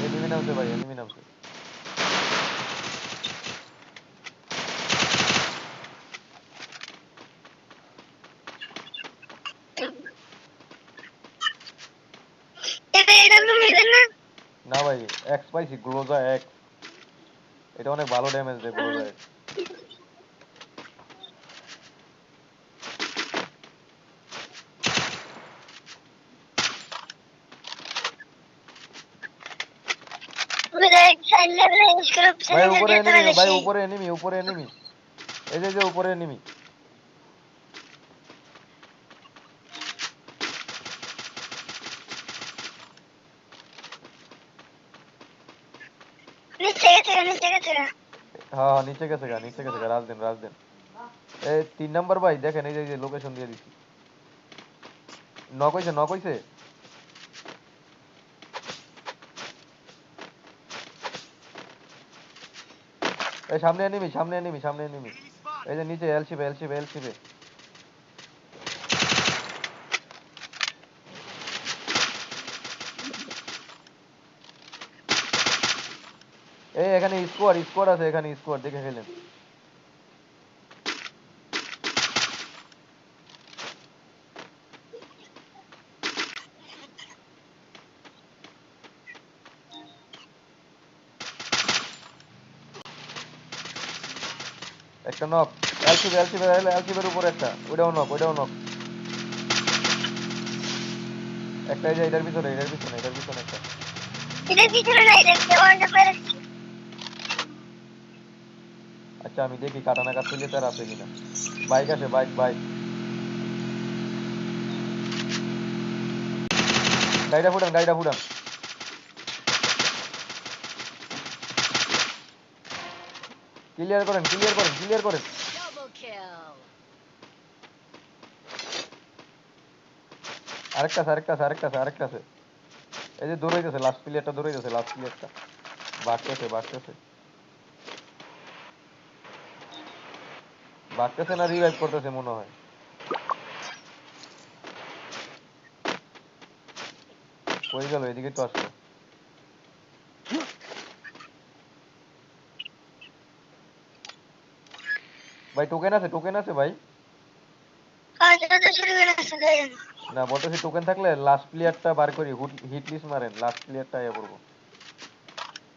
Enemy নামছে ভাই, enemy নামছে। না ভাই, এক্স পাইছি, গ্লোজা এক্স। এটা অনেক ভালো ড্যামেজ দেয় গ্লোজা এক্স। ভাই উপরে এনিমি, ভাই উপরে এনিমি, উপরে এনিমি। এই যে উপরে এনিমি। হ্যাঁ নিচে গেছে গা, নিচে গেছে গা, রাজদেন রাজদেন। এই 3 নাম্বার ভাই দেখেন, এই যে লোকেশন দিয়ে দিছি। নক হইছে, নক হইছে। এই সামনে এনিমি, সামনে এনিমি, সামনে এনিমি। এই যে নিচে এলসিবে, এলসিবে, এলসিবে। এই এখানে স্কোয়াড, স্কোয়াড আছে এখানে, স্কোয়াড দেখে খেলেন। একটা নক। এলসিবে, এলসিবে, এলসিবের উপরে একটা, ওইটাও নক, ওইটাও নক। একটা এই যে এটার পিছনে, এটার পিছনে, এটার পিছনে একটা। আচ্ছা আমি দেখি কাটানা কাটতে আর আছে কিনা। বাইক আছে, বাইক, বাইক। গাড়িটা ফুটান, গাড়িটা ফুটান। ক্লিয়ার করেন, ক্লিয়ার করেন, ক্লিয়ার করেন। আরেকটা আছে, আরেকটা আছে, আরেকটা আছে, আরেকটা আছে। এই যে দৌড়াইতেছে, লাস্ট প্লেয়ারটা দৌড়াইতেছে, লাস্ট প্লেয়ারটা বাড়তেছে, বাড়তেছে, বাড়তেছে না রিভাইভ করতেছে মনে হয়। কই গেল? এদিকে তো আসলো। ভাই টোকেন আছে, টোকেন আছে ভাই। না বলতেছি টোকেন থাকলে লাস্ট প্লেয়ারটা বার করি, হিট লিস্ট মারেন, লাস্ট প্লেয়ারটা আয়া পড়বো।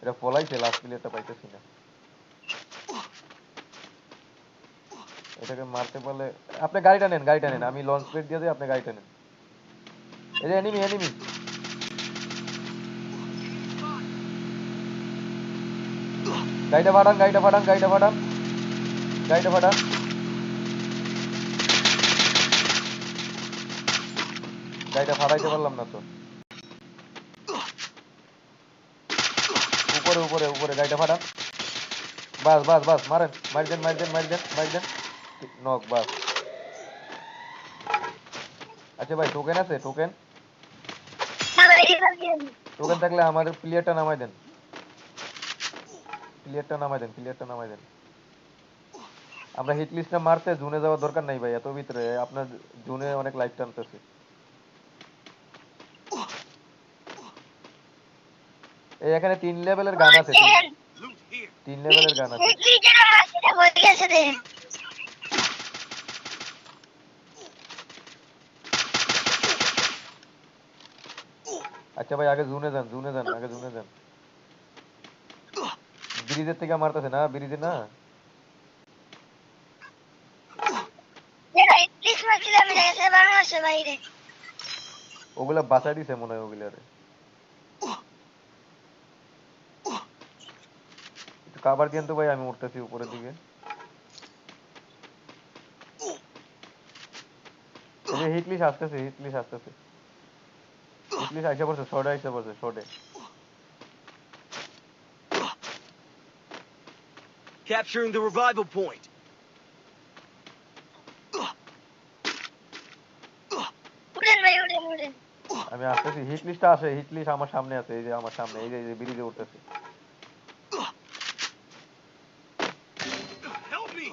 এটা পলাইছে, লাস্ট প্লেয়ারটা পাইতেছি না। এটাকে মারতে পারলে আপনি গাড়িটা নেন, গাড়িটা নেন, আমি লঞ্চ প্যাড দিয়ে দিই, আপনি গাড়িটা নেন। এই যে এনিমি, এনিমি। গাড়িটা ফাটান, গাড়িটা ফাটান, গাড়িটা ফাটান, গাড়িটা ফাটান। গাড়িটা ফাটাইতে পারলাম না তো। উপরে উপরে উপরে গাড়িটা ফাটান। বাস বাস বাস, মারেন, মারি দেন, মারি দেন, মারি দেন, মারি দেন। নক, বাস। আচ্ছা ভাই টোকেন আছে, টোকেন? টোকেন থাকলে আমাদের প্লেয়ারটা নামাই দেন, প্লেয়ারটা নামাই দেন, প্লেয়ারটা নামাই দেন। আমরা হিট লিস্টটা মারতে জুনে যাওয়ার দরকার নাই ভাই, এত ভিতরে আপনার জুনে অনেক লাইট টানতেছে। এই এখানে 3 লেভেলের গান আছে, 3 লেভেলের গান আছে। আচ্ছা ভাই আগে জুনে যান, জুনে যান, আগে জুনে যান। ব্রিজের থেকে মারতেছে না, ব্রিজে না। ওগুলা বাঁচাই দিছে মনে হয় ওগুলারে। একটু কাভার দিয়েন তো ভাই, আমি উঠতেছি উপরের দিকে। এই যে হিটলিশ আসতেছে, হিটলিশ আসতেছে, হিটলিশ আইসা পড়ছে, শর্টে আইসা পড়ছে, শর্টে। Capturing the revival point. আমি আসতেছি, হিটলিশটা আসে, হিটলিশ আমার সামনে আছে, এই যে আমার সামনে, এই যে ব্রিজে উঠতেছে। Help me!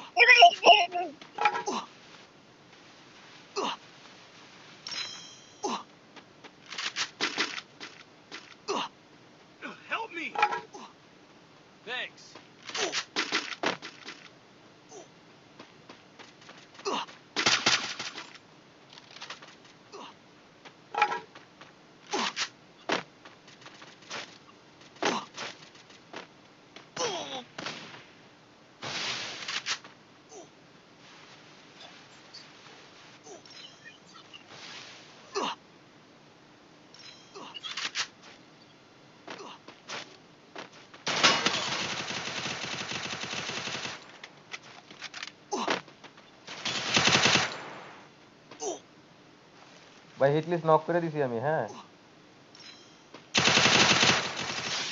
ভাই হিট লিস্ট নক করে দিছি আমি, হ্যাঁ।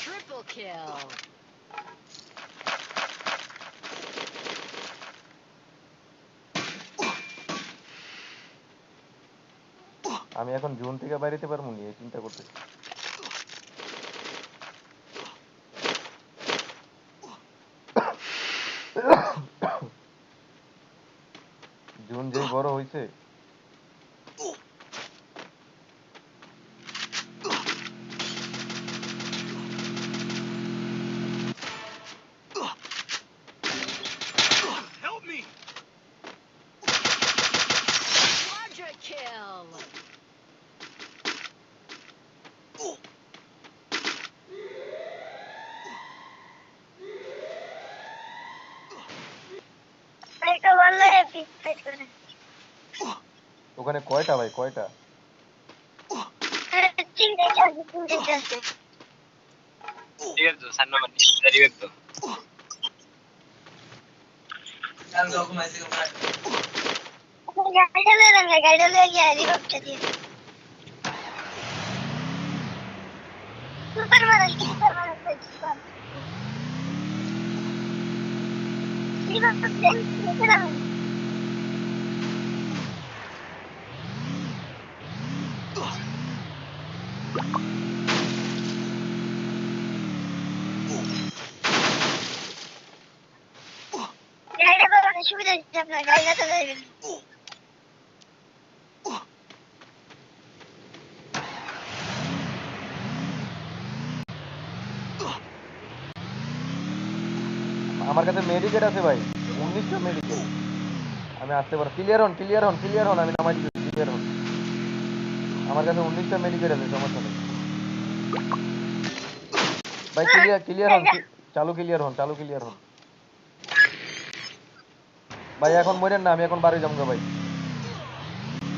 Triple kill. আমি এখন জোন থেকে বাইরেতে পারবো নি, এই চিন্তা করতেছি। জোন যেই বড় হইছে। Help me! Quadra kill. একটা বললো এপিক ফাইট করে। ওখানে কয়টা ভাই, কয়টা? তিনটে আছে, তিনটে আছে। রিভাইভ দাও, 4 নাম্বার নিচে রিভাইভ দাও। গাড়িটা লয়ে যান, গাড়িটা লয়ে গিয়ে রিভাইভটা দিয়ে। সুপার মারেন, সুপার মারেন, সুপার। রিভাইভ দেন, নিচে নামেন। গাড়িটা পাবেন, সুবিধা হচ্ছে আপনার, গাড়িটা তো যাইবেন। আমার কাছে মেডিকেট আছে ভাই, 19টা মেডিকেট। আমি আসতে পারবো। ক্লিয়ার হন, ক্লিয়ার হন, ক্লিয়ার হন, আমি নামাই দিচ্ছি, ক্লিয়ার হন। আমার কাছে 19টা মেডিকেট আছে, সমস্যা নেই ভাই। ক্লিয়ার, ক্লিয়ার হন, চালু ক্লিয়ার হন, চালু ক্লিয়ার হন ভাই। এখন মরেন না, আমি এখন বাড়ি যাবো ভাই।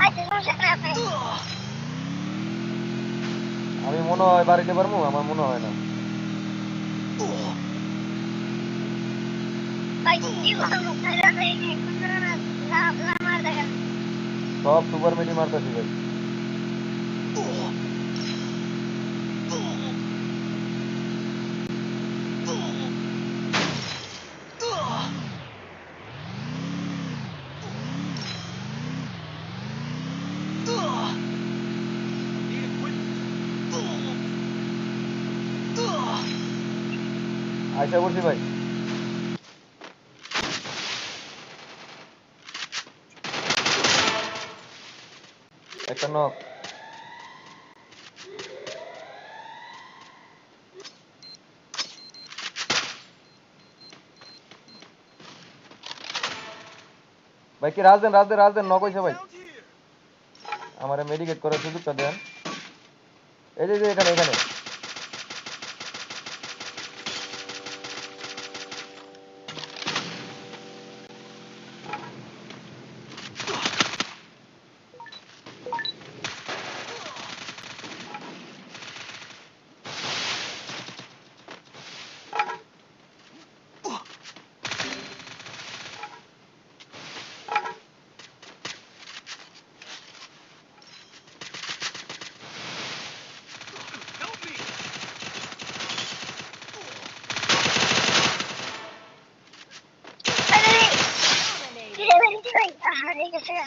আচ্ছা, সমস্যা নেই আপনি। আমি মনে হয় বাড়িতে পারবো, আমার মনে হয় না। ভাই, কি বলবো? গাড়িটা লয়ে গিয়ে কোন লামার দেখা। সব সুপার মেডি মারতেছি ভাই। Need equipment. আইসা পড়ছি ভাই। একটা নক। ভাই কি রাজদেন, রাজদেন, রাজদেন, নক হইছে ভাই। Down here. আমারে মেডিকেট করার সুযোগটা দেন। এই যে এখানে, এখানে। Help me! আরে, Dominated. ফিরে বেরিয়েছি ভাই। হারিয়ে গেছে গা।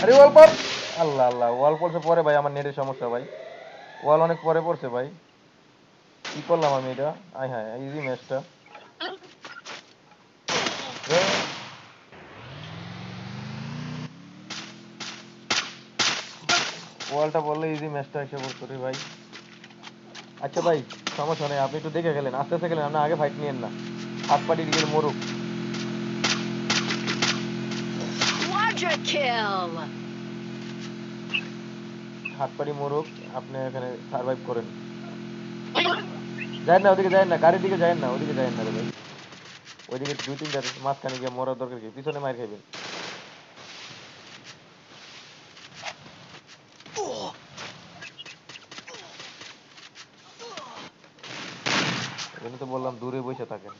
আরে ওয়াল পর। আল্লাহ আল্লাহ, ওয়াল পড়ছে পরে ভাই, আমার নেটের সমস্যা ভাই। ওয়াল অনেক পরে পড়ছে ভাই। কি করলাম আমি এটা? আয় হ্যাঁ, ইজি ম্যাচটা। ওয়ালটা বললে ইজি ম্যাচটা এসে বলতো রে ভাই। আচ্ছা ভাই, সমস্যা নেই, আপনি একটু দেখে খেলেন, আস্তে আস্তে খেলেন, আপনি আগে ফাইট নিয়েন না। হাত পাটি দিকে মরুক। Quadra kill. হাত পাটি মরুক, আপনি এখানে সার্ভাইভ করেন। যায় না ওদিকে, যায় না, গাড়ির দিকে যায় না, ওদিকে যায় না রে ভাই। ওইদিকে দুই তিনটার মাঝখানে গিয়ে মরার দরকার কি, পিছনে মার খাইবেন। এই জন্য তো বললাম দূরে বসে থাকেন।